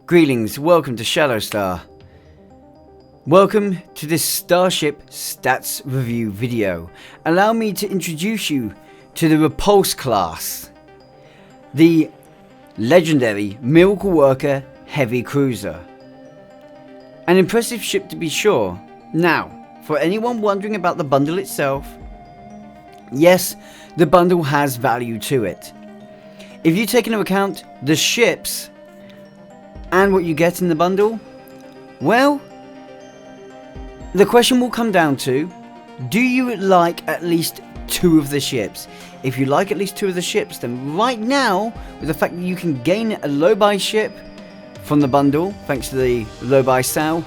Greetings, welcome to ShadowStar. Welcome to this Starship Stats Review video. Allow me to introduce you to the Repulse class, the legendary Miracle Worker Heavy Cruiser. An impressive ship to be sure. Now, for anyone wondering about the bundle itself, yes, the bundle has value to it. If you take into account the ships and what you get in the bundle, well, the question will come down to, do you like at least two of the ships? If you like at least two of the ships, then right now, with the fact that you can gain a low buy ship from the bundle, thanks to the low buy sale,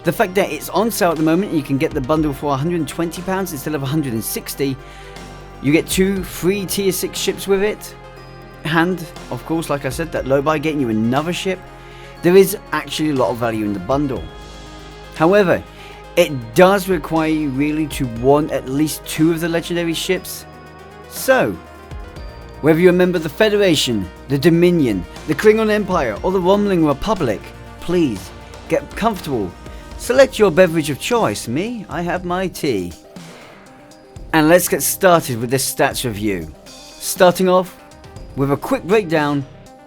the fact that it's on sale at the moment, and you can get the bundle for £120 instead of £160, you get two free tier 6 ships with it, and of course, like I said, that low buy getting you another ship. There is actually a lot of value in the bundle. However, it does require you really to want at least two of the legendary ships. So, whether you're a member of the Federation, the Dominion, the Klingon Empire, or the Rumbling Republic, please get comfortable. Select your beverage of choice. Me, I have my tea. And let's get started with this stats review. Starting off with a quick breakdown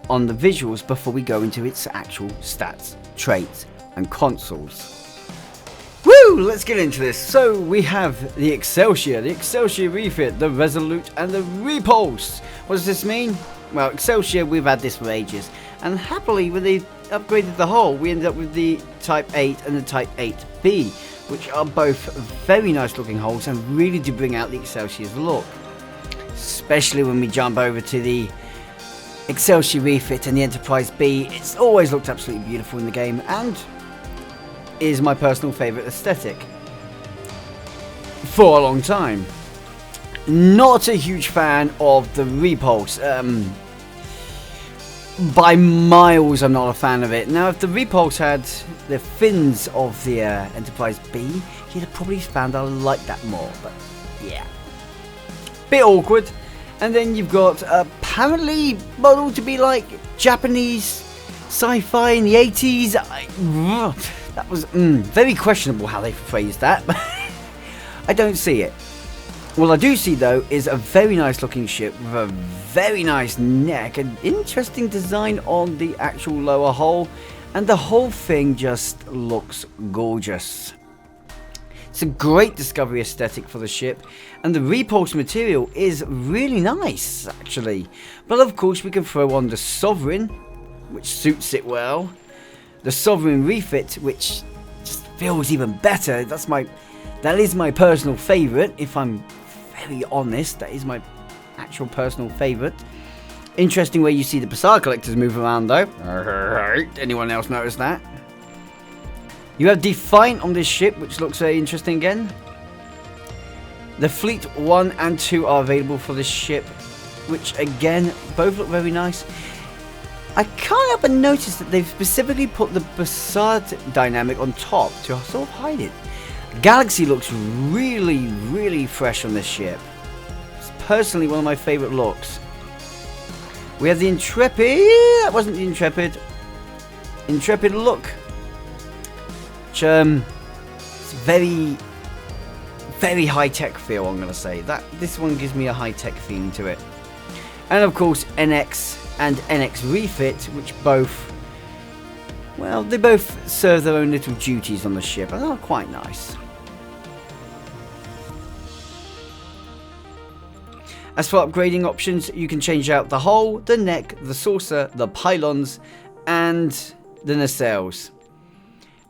on the visuals before we go into its actual stats, traits, and consoles. Woo! Let's get into this. So we have the Excelsior Refit, the Resolute, and the Repulse. What does this mean? Well, Excelsior, we've had this for ages, and happily, when they upgraded the hull, we ended up with the Type 8 and the Type 8B, which are both very nice looking hulls and really do bring out the Excelsior's look. Especially when we jump over to the Excelsior Refit and the Enterprise B, it's always looked absolutely beautiful in the game and is my personal favourite aesthetic for a long time. Not a huge fan of the Repulse. By miles, I'm not a fan of it. Now, if the Repulse had the fins of the Enterprise B, you'd have probably found I like that more, but yeah. Bit awkward. And then you've got apparently modeled to be like Japanese sci-fi in the 80s. That was very questionable how they phrased that. I don't see it. What I do see though is a very nice looking ship with a very nice neck, an interesting design on the actual lower hull, and the whole thing just looks gorgeous. It's a great discovery aesthetic for the ship, and the Repulse material is really nice actually. But of course we can throw on the Sovereign, which suits it well. The Sovereign Refit, which just feels even better. That is my personal favourite, if I'm very honest. That is my actual personal favourite. Interesting way you see the Passar collectors move around though. Anyone else notice that? You have Defiant on this ship, which looks very interesting again. The Fleet 1 and 2 are available for this ship, which again, both look very nice. I can't help but notice that they've specifically put the Passar dynamic on top to sort of hide it. Galaxy looks really, really fresh on this ship. It's personally one of my favourite looks. We have the Intrepid. That wasn't the Intrepid. Intrepid look. Which, it's very, very high-tech feel, I'm going to say. This one gives me a high-tech feeling to it. And of course, NX and NX Refit, which both, well, they both serve their own little duties on the ship, and they're quite nice. As for upgrading options, you can change out the hull, the neck, the saucer, the pylons, and the nacelles.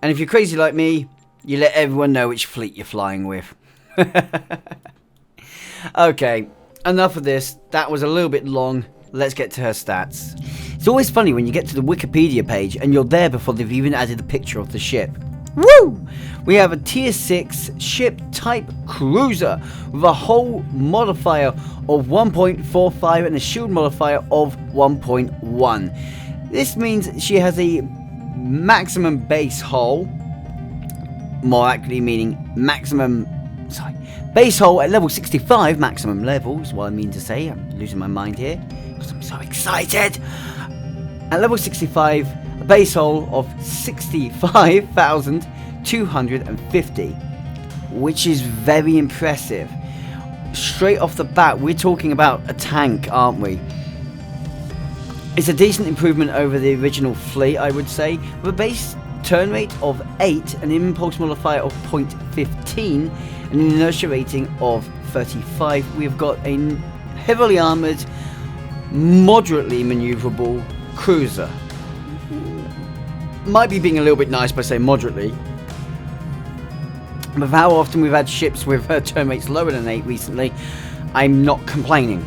And if you're crazy like me, you let everyone know which fleet you're flying with. Okay, enough of this. That was a little bit long. Let's get to her stats. It's always funny when you get to the Wikipedia page and you're there before they've even added a picture of the ship. Woo! We have a tier 6 ship type cruiser with a hull modifier of 1.45 and a shield modifier of 1.1. This means she has a maximum base hull, more accurately meaning base hull at level 65, maximum level is what I mean to say. I'm losing my mind here because I'm so excited. At level 65, a base hull of 65,250, which is very impressive. Straight off the bat, we're talking about a tank, aren't we? It's a decent improvement over the original fleet, I would say, with a base turn rate of 8, an impulse modifier of 0.15, and an inertia rating of 35. We've got a heavily armoured, moderately manoeuvrable cruiser. Might be being a little bit nice by saying moderately. With how often we've had ships with turn rates lower than 8 recently, I'm not complaining.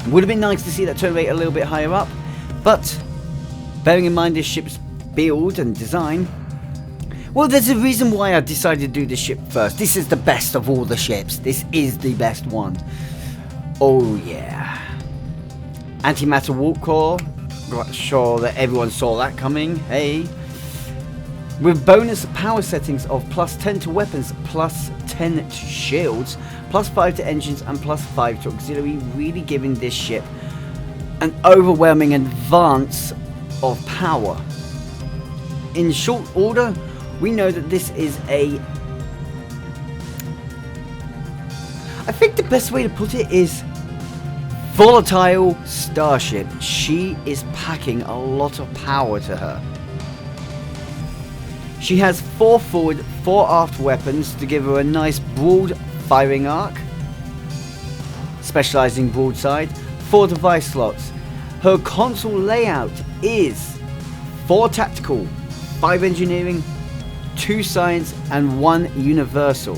Would have been nice to see that turn rate a little bit higher up, but bearing in mind this ship's build and design, well, there's a reason why I decided to do this ship first. This is the best of all the ships. This is the best one. Oh yeah. Antimatter warp core. Not sure that everyone saw that coming. Hey. With bonus power settings of +10 to weapons, +10 to shields, +5 to engines, and +5 to auxiliary, really giving this ship an overwhelming advance of power. In short order, we know that this is I think the best way to put it is volatile starship. She is packing a lot of power to her. She has 4 forward, 4 aft weapons to give her a nice broad firing arc, specialising broadside, 4 device slots. Her console layout is 4 tactical, 5 engineering, 2 science, and 1 universal.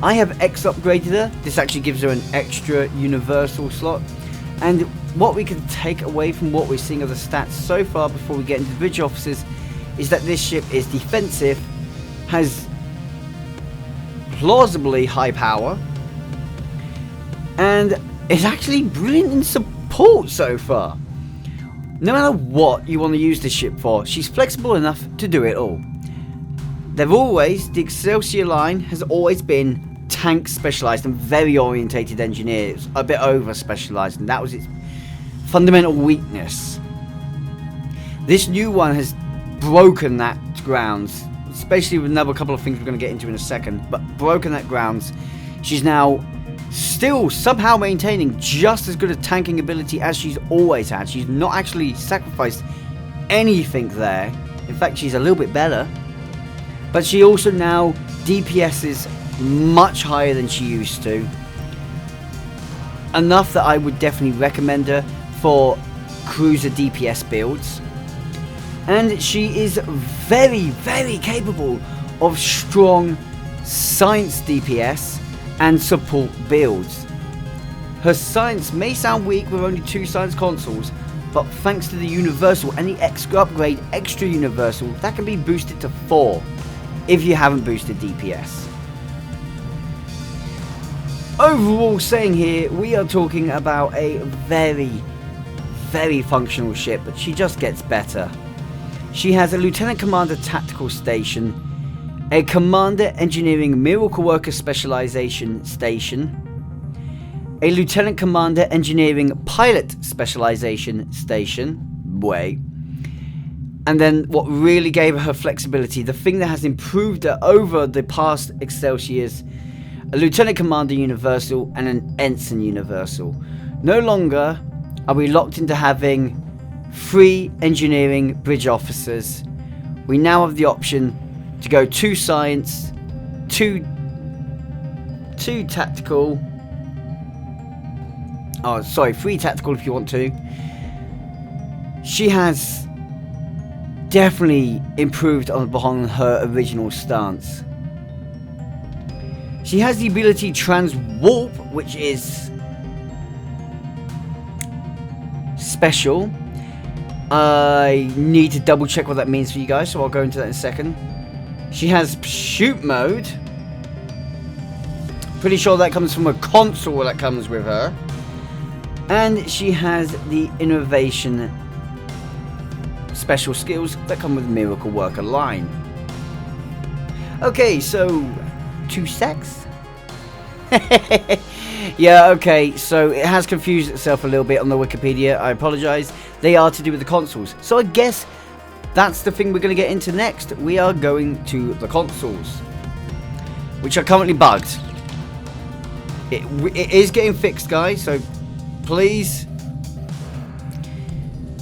I have X upgraded her. This actually gives her an extra universal slot. And what we can take away from what we're seeing of the stats so far before we get into the bridge officers is that this ship is defensive, has plausibly high power, and is actually brilliant in support so far. No matter what you want to use this ship for, she's flexible enough to do it all. The Excelsior line has always been tank specialised and very orientated engineers, a bit over specialised, and that was its fundamental weakness. This new one has broken that grounds, especially with another couple of things we're going to get into in a second, but broken that grounds. She's now still somehow maintaining just as good a tanking ability as she's always had. She's not actually sacrificed anything there. In fact, she's a little bit better. But she also now DPSs much higher than she used to. Enough that I would definitely recommend her for cruiser DPS builds. And she is very, very capable of strong science DPS and support builds. Her science may sound weak with only 2 science consoles, but thanks to the universal and the extra upgrade, extra universal, that can be boosted to 4 if you haven't boosted DPS. Overall saying here, we are talking about a very, very functional ship, but she just gets better. She has a Lieutenant Commander Tactical Station, a Commander Engineering Miracle Worker Specialization Station, a Lieutenant Commander Engineering Pilot Specialization Station, and then what really gave her flexibility, the thing that has improved her over the past Excelsiors, a Lieutenant Commander Universal and an Ensign Universal. No longer are we locked into having 3 engineering bridge officers. We now have the option to go 2 science, 2 tactical. 3 tactical if you want to. She has definitely improved upon her original stance. She has the ability Trans-Warp, which is special. I need to double check what that means for you guys, so I'll go into that in a second. She has Pursuit Mode. Pretty sure that comes from a console that comes with her. And she has the Innovation special skills that come with Miracle Worker line. Okay, so 2 sets. Yeah, okay, so it has confused itself a little bit on the Wikipedia. I apologise. They are to do with the consoles. So I guess that's the thing we're going to get into next. We are going to the consoles, which are currently bugged. It is getting fixed, guys, so please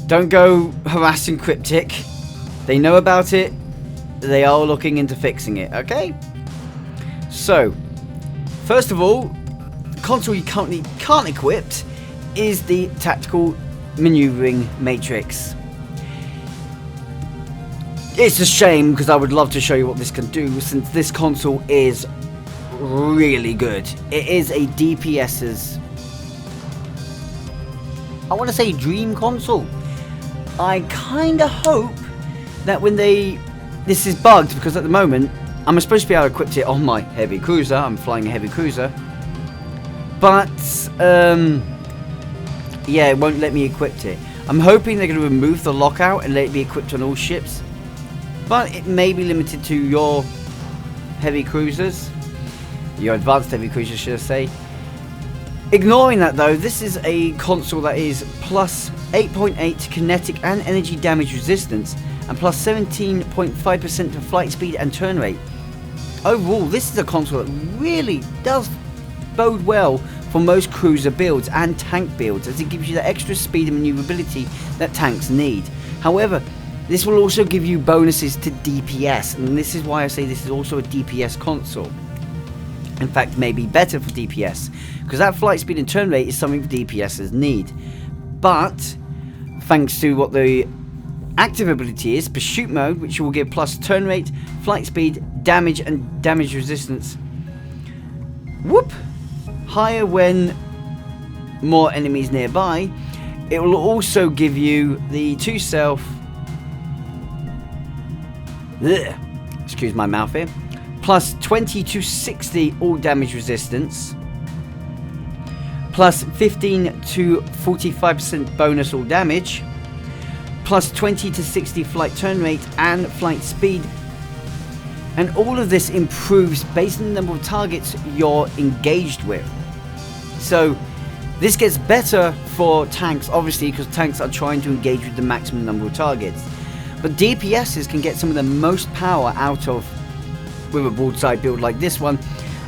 don't go harassing Cryptic. They know about it. They are looking into fixing it, okay? So, first of all, the console you currently can't equip is the Tactical Maneuvering Matrix. It's a shame because I would love to show you what this can do, since this console is really good. It is a DPS's, I want to say, dream console. I kind of hope that when this is bugged, because at the moment I'm supposed to be able to equip it on my heavy cruiser. I'm flying a heavy cruiser, but yeah, it won't let me equip it. I'm hoping they're going to remove the lockout and let it be equipped on all ships, but it may be limited to your heavy cruisers, your advanced heavy cruisers, should I say. Ignoring that though, this is a console that is plus 8.8 kinetic and energy damage resistance, and plus 17.5% for flight speed and turn rate. Overall, this is a console that really does bode well for most cruiser builds and tank builds, as it gives you that extra speed and maneuverability that tanks need. However, this will also give you bonuses to DPS, and this is why I say this is also a DPS console. In fact, maybe better for DPS, because that flight speed and turn rate is something DPSs need. But thanks to what the active ability is, Pursuit Mode, which will give plus turn rate, flight speed, damage and damage resistance, whoop, higher when more enemies nearby. It will also give you the excuse my mouth here, plus 20 to 60 all damage resistance, plus 15 to 45% bonus all damage, plus 20 to 60 flight turn rate and flight speed. And all of this improves based on the number of targets you're engaged with. So this gets better for tanks, obviously, because tanks are trying to engage with the maximum number of targets. But DPSs can get some of the most power out of with a broadside build like this one.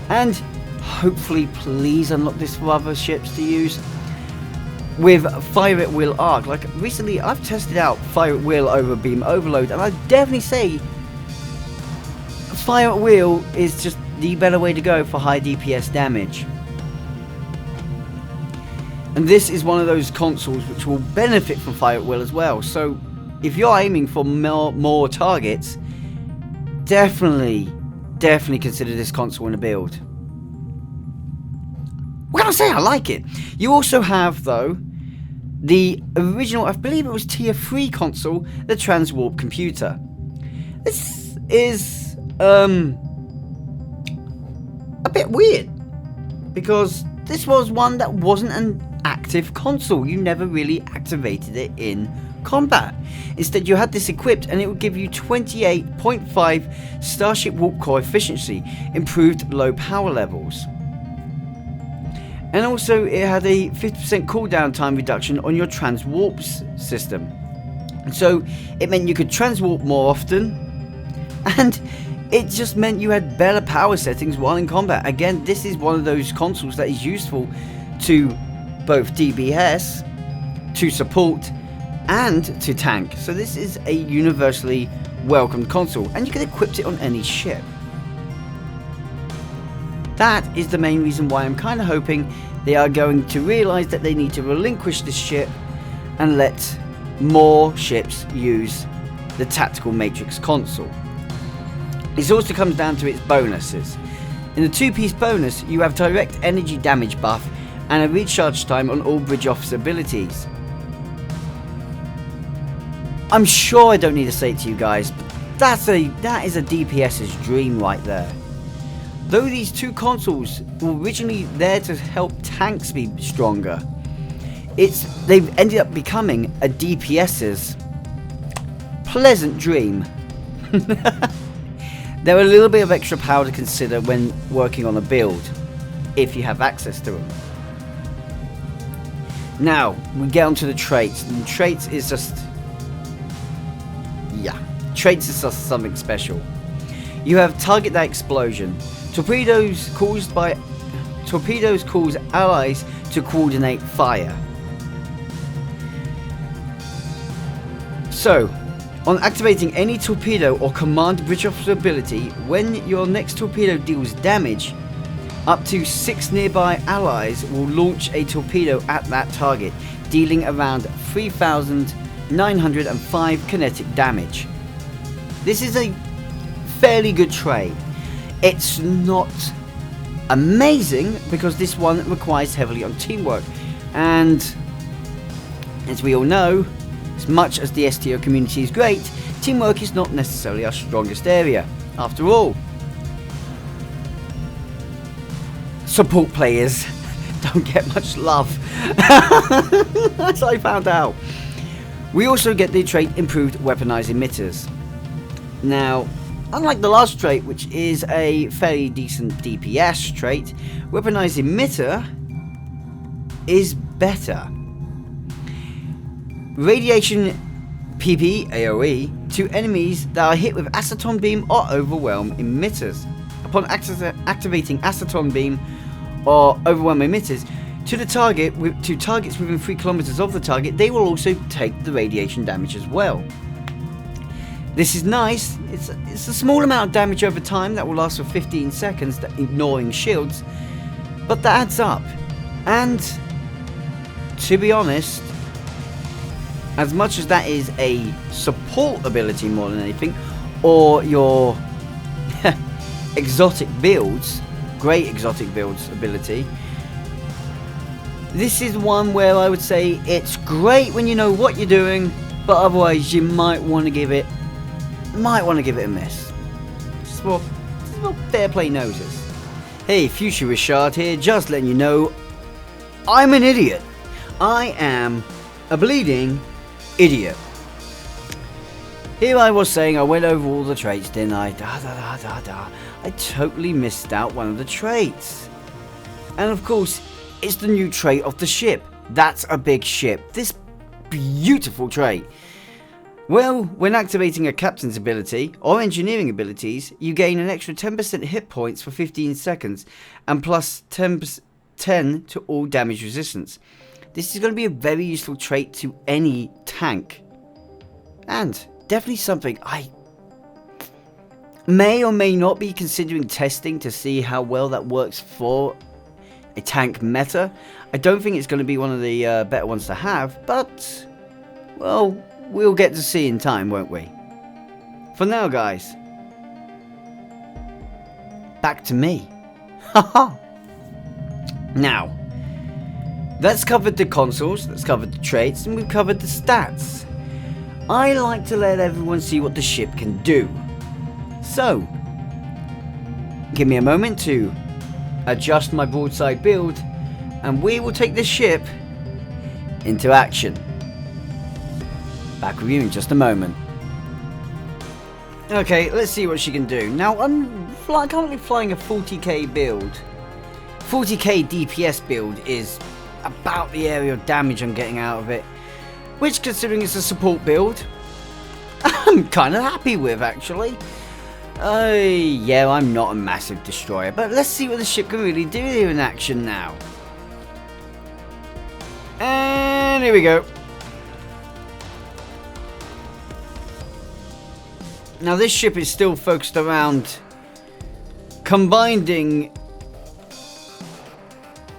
And hopefully, please unlock this for other ships to use with Fire at Will Arc. Like recently, I've tested out Fire at Will over Beam Overload, and I definitely say Fire at Will is just the better way to go for high DPS damage. And this is one of those consoles which will benefit from Fire at Will as well. So if you're aiming for more targets, definitely consider this console in a build. What can I say? I like it. You also have, though, the original, I believe it was tier 3 console, the Transwarp computer. This is a bit weird, because this was one that wasn't an active console. You never really activated it in combat. Instead, you had this equipped and it would give you 28.5 Starship Warp Core efficiency, improved low power levels. And also it had a 50% cooldown time reduction on your transwarps system. And so it meant you could transwarp more often, and it just meant you had better power settings while in combat. Again, this is one of those consoles that is useful to both DPS, to support, and to tank. So this is a universally welcomed console, and you can equip it on any ship. That is the main reason why I'm kind of hoping they are going to realise that they need to relinquish this ship and let more ships use the Tactical Matrix console. This also comes down to its bonuses. In the 2-piece bonus, you have direct energy damage buff and a recharge time on all bridge officer abilities. I'm sure I don't need to say it to you guys, but that is a DPS's dream right there. Though these two consoles were originally there to help tanks be stronger, they've ended up becoming a DPS's pleasant dream. They're a little bit of extra power to consider when working on a build. if you have access to them. Now, we get onto the traits, and traits is just... yeah, traits is just something special. You have target that explosion. Torpedoes cause allies to coordinate fire. So, on activating any torpedo or command bridge officer ability, when your next torpedo deals damage, up to 6 nearby allies will launch a torpedo at that target, dealing around 3,905 kinetic damage. This is a fairly good trait. It's not amazing because this one requires heavily on teamwork, and as we all know, as much as the STO community is great, teamwork is not necessarily our strongest area. After all, support players don't get much love, as I found out. We also get the trait improved weaponized emitters. Now, unlike the last trait, which is a fairly decent DPS trait, weaponized emitter is better. Radiation PP AoE to enemies that are hit with Aceton Beam or Overwhelm emitters. Upon activating Aceton Beam or Overwhelm emitters to the target to targets within 3 kilometers of the target, they will also take the radiation damage as well. This is nice. It's a small amount of damage over time that will last for 15 seconds, ignoring shields, but that adds up. And to be honest, as much as that is a support ability more than anything, or your exotic builds, great exotic builds ability, this is one where I would say it's great when you know what you're doing, but otherwise you might want to give it a miss. Just for fair play noses. Hey, future Ri'shad here, just letting you know I'm an idiot. I am a bleeding idiot. Here I was saying I went over all the traits, didn't I? I totally missed out one of the traits. And of course, it's the new trait of the ship. That's a big ship. This beautiful trait. Well, when activating a captain's ability or engineering abilities, you gain an extra 10% hit points for 15 seconds and plus 10 to all damage resistance. This is going to be a very useful trait to any tank, and definitely something I may or may not be considering testing to see how well that works for a tank meta. I don't think it's going to be one of the better ones to have, but well, we'll get to see in time, won't we? For now, guys, back to me. Haha. Now, that's covered the consoles, that's covered the traits, and we've covered the stats. I like to let everyone see what the ship can do. So, give me a moment to adjust my broadside build, and we will take this ship into action. Back with you in just a moment. Okay, let's see what she can do. Now, I'm currently flying a 40k build. 40k DPS build is about the area of damage I'm getting out of it, which, considering it's a support build, I'm kind of happy with, actually. Yeah, I'm not a massive destroyer, but let's see what the ship can really do here in action now. And here we go. Now, this ship is still focused around combining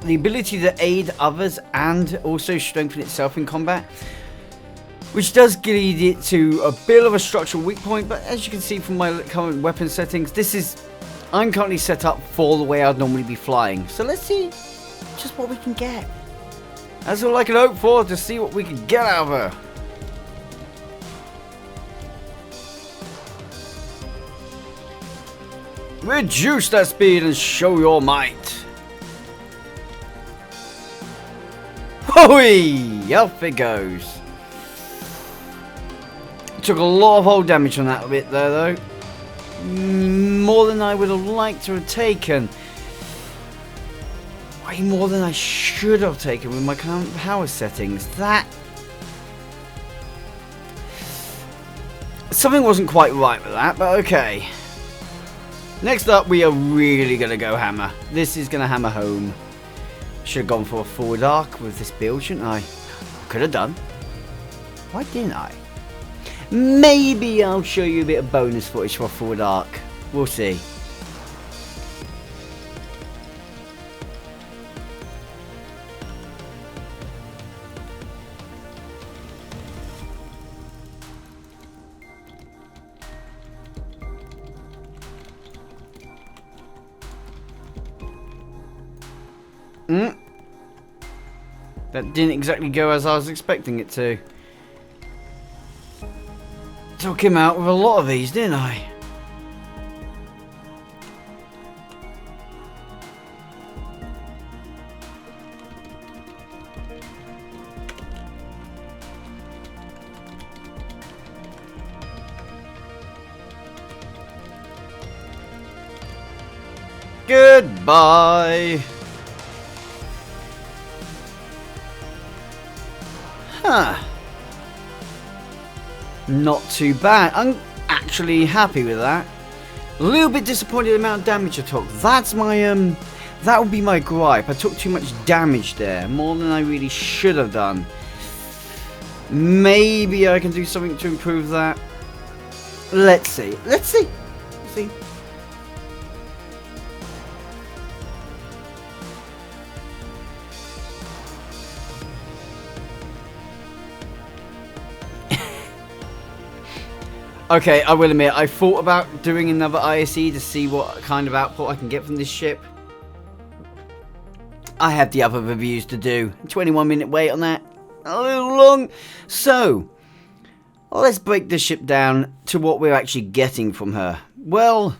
the ability to aid others and also strengthen itself in combat, which does lead it to a bit of a structural weak point. But as you can see from my current weapon settings, I'm currently set up for the way I'd normally be flying. So let's see just what we can get. That's all I can hope for, to see what we can get out of her. Reduce that speed and show your might. Hoi! Off it goes. Took a lot of hull damage on that bit there, though. More than I would have liked to have taken. way more than I should have taken with my current power settings. That... something wasn't quite right with that, but okay. Next up, we are really going to go hammer. This is going to hammer home. Should have gone for a forward arc with this build, shouldn't I? Could have done. Why didn't I? Maybe I'll show you a bit of bonus footage for a forward arc. We'll see. That didn't exactly go as I was expecting it to. Took him out with a lot of these, didn't I? Goodbye. Huh. Not too bad. I'm actually happy with that. A little bit disappointed with the amount of damage I took. That's my that would be my gripe. I took too much damage there, more than I really should have done. Maybe I can do something to improve that. Let's see. Let's see. Let's see. Okay, I will admit, I thought about doing another ISE to see what kind of output I can get from this ship. I have the other reviews to do. 21-minute wait on that. A little long. So, let's break this ship down to what we're actually getting from her. Well,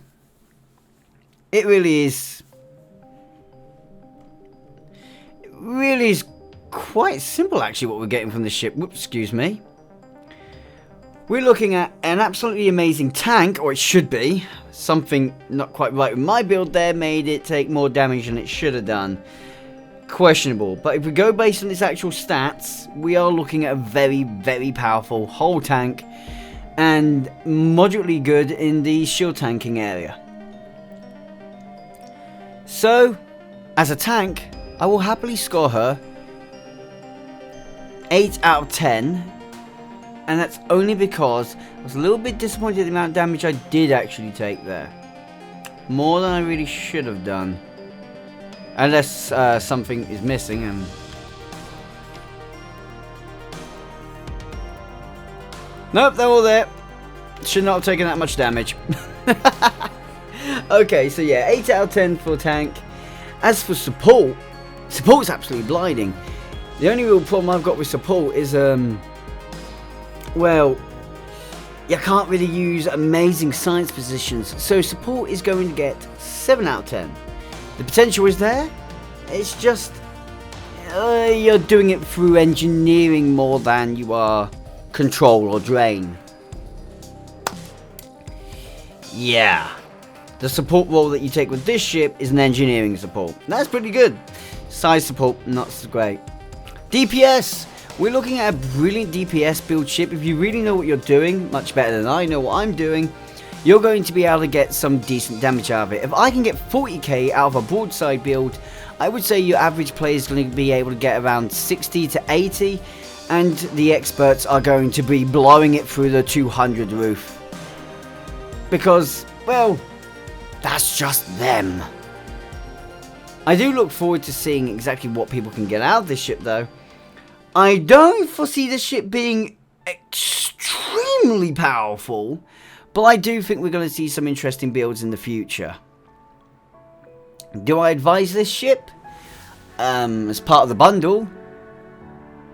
it really is quite simple actually what we're getting from this ship. Whoops, excuse me. We're looking at an absolutely amazing tank, or it should be. Something not quite right with my build there made it take more damage than it should have done. Questionable. But if we go based on its actual stats, we are looking at a very, very powerful hull tank. And moderately good in the shield tanking area. So, as a tank, I will happily score her 8 out of 10. And that's only because I was a little bit disappointed at the amount of damage I did actually take there. More than I really should have done. Unless something is missing and... Nope, they're all there. Should not have taken that much damage. Okay, so yeah, 8 out of 10 for tank. As for support, support's absolutely blinding. The only real problem I've got with support is... well, you can't really use amazing science positions, so support is going to get 7 out of 10. The potential is there, it's just you're doing it through engineering more than you are control or drain. Yeah, the support role that you take with this ship is an engineering support. That's pretty good. Size support, not so great. DPS. We're looking at a brilliant DPS build ship. If you really know what you're doing, much better than I know what I'm doing, you're going to be able to get some decent damage out of it. If I can get 40k out of a broadside build, I would say your average player is going to be able to get around 60 to 80, and the experts are going to be blowing it through the 200 roof. Because, well, that's just them. I do look forward to seeing exactly what people can get out of this ship though. I don't foresee this ship being extremely powerful, but I do think we're going to see some interesting builds in the future. Do I advise this ship as part of the bundle?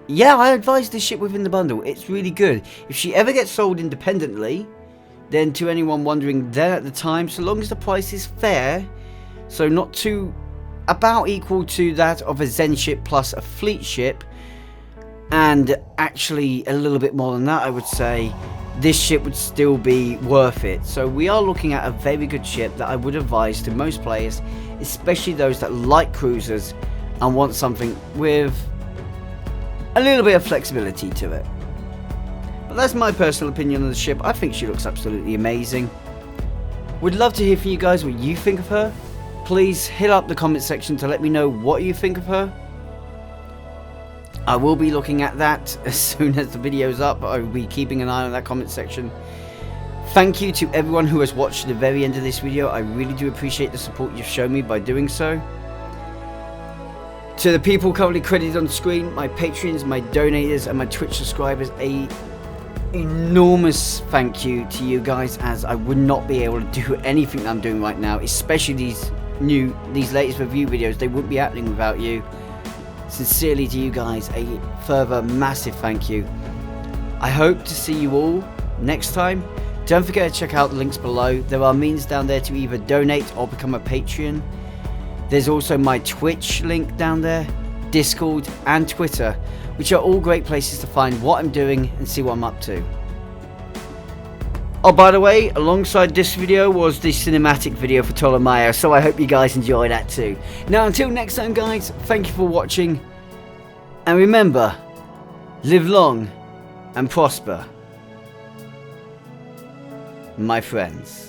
Yeah, I advise this ship within the bundle. It's really good. If she ever gets sold independently, then to anyone wondering then at the time, so long as the price is fair, so not too about equal to that of a Zen ship plus a fleet ship, and actually a little bit more than that, I would say this ship would still be worth it. So we are looking at a very good ship that I would advise to most players, especially those that like cruisers and want something with a little bit of flexibility to it. But that's my personal opinion on the ship. I think she looks absolutely amazing. Would love to hear from you guys what you think of her. Please hit up the comment section to let me know what you think of her. I will be looking at that as soon as the video's up. I will be keeping an eye on that comment section. Thank you to everyone who has watched to the very end of this video. I really do appreciate the support you've shown me by doing so. To the people currently credited on the screen, my patrons, my donators, and my Twitch subscribers, a enormous thank you to you guys, as I would not be able to do anything I'm doing right now, especially these latest review videos. They wouldn't be happening without you. Sincerely to you guys, a further massive thank you. I hope to see you all next time. Don't forget to check out the links below. There are means down there to either donate or become a Patreon. There's also my Twitch link down there, Discord and Twitter, which are all great places to find what I'm doing and see what I'm up to. Oh, by the way, alongside this video was the cinematic video for Ptolemaio, so I hope you guys enjoy that too. Now, until next time guys, thank you for watching, and remember, live long and prosper, my friends.